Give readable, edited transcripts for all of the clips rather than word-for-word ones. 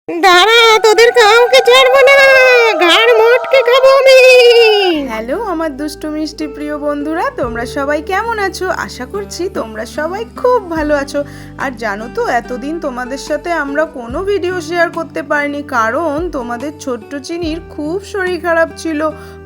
দাঁড়া, তোদের কাউকে ছাড়বো না, ঘাড় মটকে খাবো আমি। হ্যালো আমার দুষ্টু মিষ্টি প্রিয় বন্ধুরা, তোমরা সবাই কেমন আছো? আশা করছি তোমরা সবাই খুব ভালো আছো। আর জানো তো, এতদিন তোমাদের সাথে আমরা কোনো ভিডিও শেয়ার করতে পারিনি, কারণ তোমাদের ছোট্ট চিনির খুব শরীর খারাপ ছিল,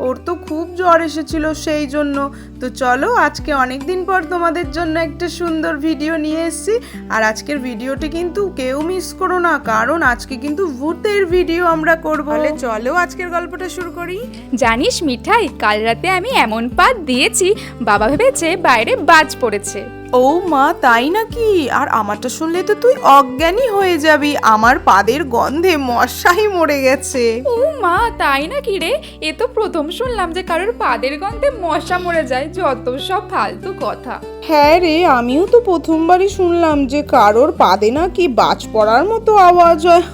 ওর তো খুব জ্বর এসেছিল সেই জন্য। তো চলো, আজকে অনেক দিন পর তোমাদের জন্য একটা সুন্দর ভিডিও নিয়ে এসেছি। আর আজকের ভিডিওটি কিন্তু কেউ মিস করো না, কারণ আজকে কিন্তু ভূতের ভিডিও আমরা করবো। তাহলে চলো আজকের গল্পটা শুরু করি। জানিস মিঠাই, কাল রাতে আমি এমন পাত দিয়েছি, বাবা ভেবেছে বাইরে বাজ পড়েছে। ও মা, তাই নাকি? আর আমারটা শুনলে তো তুই অজ্ঞানী হয়ে যাবি, আমার পাদের গন্ধে মশাই মরে গেছে। ও মা, তাই নাকি রে? এ তো প্রথম শুনলাম যে কারোর পাদের গন্ধে মশা মরে যায়। যত সব ফালতু কথা। হ্যাঁ রে, আমিও তো প্রথমবারই শুনলাম যে কারোর পাদে নাকি বাজ পড়ার মতো আওয়াজ হয়।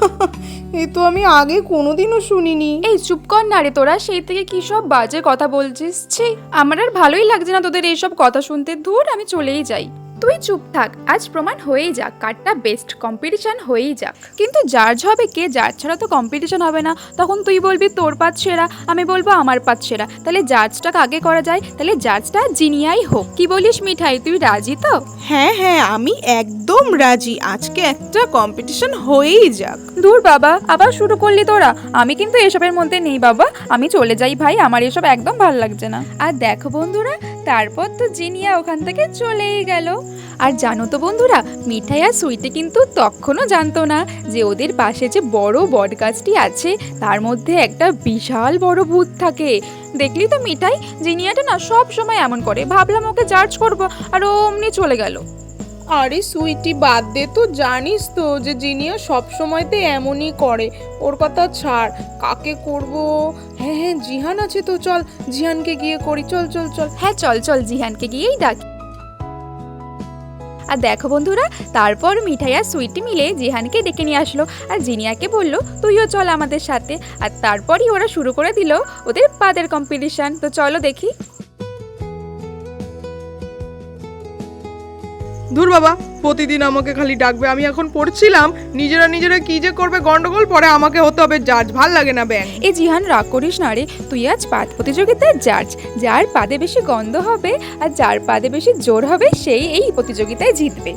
এ তো আমি আগে কোনোদিনও শুনিনি। এই চুপ কর না রে তোরা, সেই থেকে কি সব বাজে কথা বলছিস? ছি, আমার আর ভালোই লাগছে না তোদের এইসব কথা শুনতে। ধুর, আমি চলেই যাই। তুই চুপ থাক, আজ প্রমাণ হয়েই যাক কারটা বেস্ট, কম্পিটিশন হয়েই যাক। কিন্তু জাজ হবে কে? জাজ ছাড়া তো কম্পিটিশন হবে না। তখন তুই বলবি তোর পাত সেরা, আমি বলবো আমার পাত সেরা। তাহলে জাজটা কাকে করা যায়? তাহলে জাজটা জিনিয়াই হোক। কি বলিস মিঠাই, তুই রাজি তো? হ্যাঁ হ্যাঁ, আমি একদম রাজি, আজকে একটা কম্পিটিশন হয়েই যাক। দূর বাবা, আবার শুরু করলি তোরা। আমি কিন্তু এসবের মধ্যে নেই বাবা, আমি চলে যাই ভাই, আমার এসব একদম ভালো লাগছে না। আর দেখো বন্ধুরা, তারপর তো জিনিয়া ওখান থেকে চলেই গেল। আর জানো তো বন্ধুরা, মিঠাই আর সুইটি কিন্তু তখনও জানতো না যে ওদের পাশে যে বড় বট গাছটি আছে তার মধ্যে একটা বিশাল বড় ভূত থাকে। দেখলি তো মিঠাই, জিনিয়াটা না সব সময় এমন করে। ভাবলাম ওকে জাজ করবো, আর ও অমনি চলে গেল। আরে সুইটি, বাদ দে তো, জানিস তো যে জিনিয়া সব সময়তে এমনই করে। ওর কথা ছাড়, কাকে করব? হ্যাঁ হ্যাঁ, জিহান আছে তো, চল জিহানকে গিয়ে করি। চল চল চল। হ্যাঁ চল চল, জিহানকে গিয়েই ডাকি। আর দেখো বন্ধুরা, তারপর মিঠাই আর সুইটি মিলে জিহানকে ডেকে নিয়ে আসলো, আর জিনিয়াকে বললো তুইও চল আমাদের সাথে। আর তারপরই ওরা শুরু করে দিল ওদের পাদের কম্পিটিশন। তো চলো দেখি। ধুর বাবা, প্রতিদিন আমাকে খালি ডাকবে। আমি এখন পড়ছিলাম, নিজেরা কি যে করবে গন্ডগোল, পরে আমাকে হতে হবে জাজ। ভাল লাগে না ব্যাং। এই জিহান, রাগ করিস না রে, তুই আজ পাদ প্রতিযোগিতার জাজ। যার পাদে বেশি গন্ধ হবে আর যার পাদে বেশি জোর হবে সেই এই প্রতিযোগিতায় জিতবে।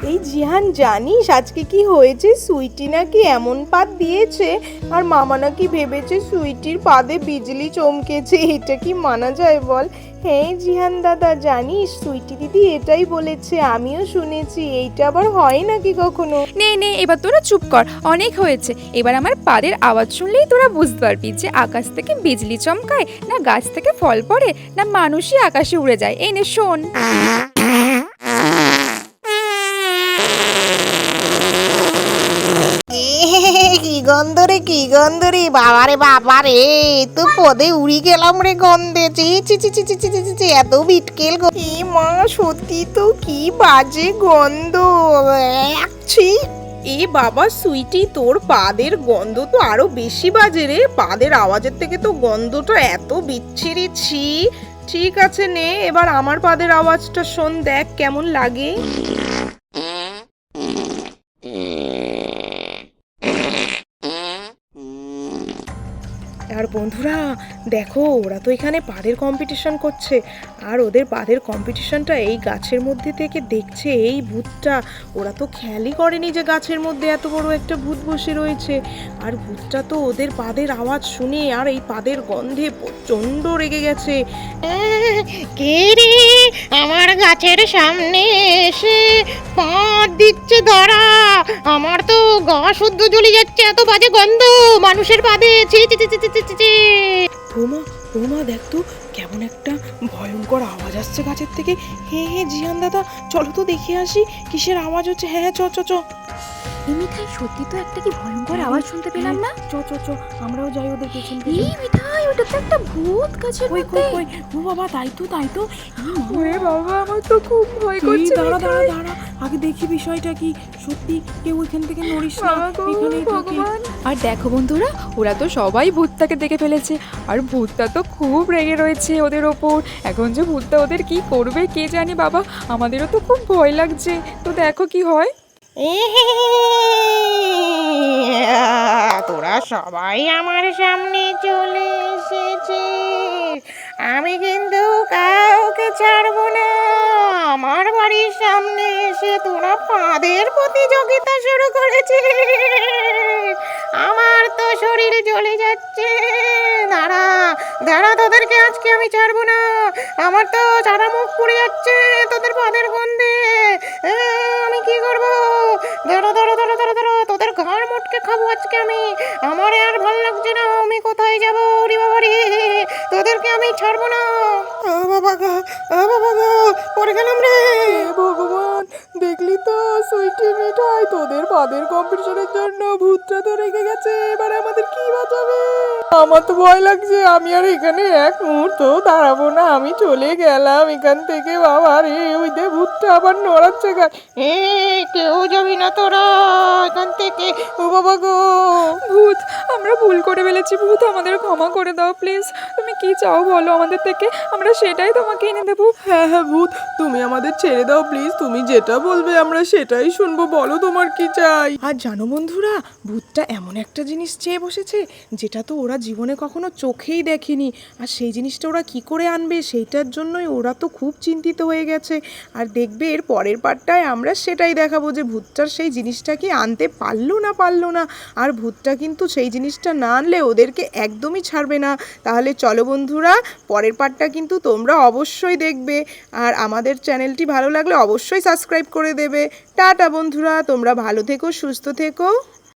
এই জিহান, জানিস আজকে কি হয়েছে? সুইটি নাকি এমন পাদ দিয়েছে আর মামা নাকি ভেবেছে সুইটির পাদে বিজলি চমকেছে। এটা কি মানা যায় বল? হ্যাঁ জিহান দাদা, জানিস সুইটি দিদি এটাই বলেছে, আমিও শুনেছি। এইটা আবার হয় নাকি কখনো? নে নে, এবার তোরা চুপ কর, অনেক হয়েছে। এবার আমার পাদের আওয়াজ শুনলেই তোরা বুঝতে পারবি যে আকাশ থেকে বিজলি চমকায়, না গাছ থেকে ফল পড়ে, না মানুষই আকাশে উড়ে যায়। এই নে শোন। কি গন্ধ রে, কি গন্ধ রে, বাবারে বাবারে, তো পদে উড়ি গেলাম রে গন্ধে। চি চি চি চি চি চি চি চি, এত বিটকেল কি মা, সত্যি তো কি বাজে গন্ধ। ছি। এ বাবা সুইটি, তোর পাদের গন্ধ তো আরো বেশি বাজে রে। পাদের আওয়াজের থেকে তো গন্ধটা এত বিচ্ছিরি। ছি। ঠিক আছে নে, এবার আমার পাদের আওয়াজটা শোন, দেখ কেমন লাগে। আর বন্ধুরা দেখো, ওরা তো এখানে পাদের কম্পিটিশন করছে, আর ওদের পাদের কম্পিটিশনটা এই গাছের মধ্যে থেকে দেখছে এই ভূতটা। ওরা তো খেয়ালই করেনি যে গাছের মধ্যে এত বড় একটা ভূত বসে রয়েছে। আর ভূতটা তো ওদের পাদের আওয়াজ শুনে আর এই পাদের গন্ধে প্রচণ্ড রেগে গেছে। কে রে আমার গাছের সামনে এসে পাদ দিচ্ছে? ধরা, আমার তো গা শুদ্ধ জ্বলে যাচ্ছে, এত বাজে গন্ধ মানুষের পাদে। ছি ছি ছি ছি ছি ছি ছি। ওমা দেখ তো, কেমন একটা ভয়ঙ্কর আওয়াজ আসছে গাছের থেকে। হ্যাঁ হ্যাঁ জিহান দাদা, চলো তো দেখে আসি কিসের আওয়াজ হচ্ছে। হ্যাঁ চ চ চ। এই মিঠাই, সত্যি তো একটা কি ভয়ঙ্কর আওয়াজ শুনতে পেলাম না? চ চ চ, আমরাও যাই ওদের পেছন এই পেছন। মিঠাই, ওটা তো একটা ভূত গাছের কই মধ্যে। কই কই, ও বাবা, তাই তো তাই তো। ওরে বাবা, আমার তো খুব ভয় করছে। দাঁড়া দাঁড়া মিঠাই। দাঁড়া, আগে দেখি বিষয়টা কি, সত্যি কেউ এখান থেকে নড়িস না, এখানেই থাকি। আর দেখো বন্ধুরা, ওরা তো সবাই ভূতটাকে দেখে ফেলেছে, আর ভূতটা তো খুব রেগে রয়েছে ওদের ওপর। এখন যে ভূতটা ওদের কি করবে কে জানি বাবা, আমাদেরও তো খুব ভয় লাগছে। তো দেখো কি হয়। তোরা সবাই আমার সামনে চলে এসেছিস, আমি কিন্তু কাউকে ছাড়বো না। আমার বাড়ির সামনে এসে তোরা ফাঁদের প্রতিযোগিতা শুরু করেছিস, আমার তো শরীর জ্বলে যাচ্ছে। দাঁড়া দাঁড়া, তোদেরকে আজকে আমি ছাড়বো না। আমার তো সারা মুখ পুড়ে যাচ্ছে তোদের ফাঁদের গন্ধে। আমি কি করবো? দাঁড়া দাঁড়া দাঁড়া দাঁড়া দাঁড়া, তোদের ঘাড় মোটকে খাবো আজকে আমি। আমার আর ভাল লাগছে না, আমি কোথায় যাবো? রে বাবা রে, তোদেরকে আমি ছাড়বো না। ও বাবা গো, ও বাবা গো, পড়ে গেলাম রে। ভগবান, দেখলি তো সুইটি মিঠাই, তোদের বাদের কম্পিটিশনের জন্য ভূতটা তো রেগে গেছে। এবারে আমাদের কি বাঁচাবে? আমার তো ভয় লাগছে, আমি আর এখানে এক মুহূর্ত দাঁড়াবো না, আমি চলে গেলাম এখান থেকে। বাবা রে, ওই দে ভূতটা আবার নড়াচ্ছে গায়ে। কেউ যাবি না তোরা এখান থেকে। ও বাবা গো, ভূত, আমরা ভুল করে ফেলেছি। ভূত, আমাদের ক্ষমা করে দাও প্লিজ। তুমি কি চাও বলো আমাদের থেকে, আমরা সেটাই তোমাকে এনে দেবো। হ্যাঁ হ্যাঁ ভূত, তুমি আমাদের ছেড়ে দাও প্লিজ, তুমি যেটা বলবে আমরা সেটাই শুনবো। বলো তোমার কি চাই। আর জানো বন্ধুরা, ভূতটা এমন একটা জিনিস চেয়ে বসেছে যেটা তো ওরা জীবনে কখনো চোখেই দেখেনি। আর সেই জিনিসটা ওরা কি করে আনবে সেইটার জন্যই ওরা তো খুব চিন্তিত হয়ে গেছে। আর দেখবে এর পরের পার্টটায় আমরা সেটাই দেখাবো যে ভূতটার সেই জিনিসটা কি আনতে পারলো না। আর ভূতটা কিন্তু সেই জিনিসটা না আনলে ওদেরকে একদমই ছাড়বে না। তাহলে চলো বন্ধুরা, পরের পার্টটা কিন্তু তোমরা অবশ্যই দেখবে। আর আমাদের চ্যানেলটি ভালো লাগলে অবশ্যই সাবস্ক্রাইব করে দেবে। টাটা বন্ধুরা, তোমরা ভালো থেকো, সুস্থ থেকো।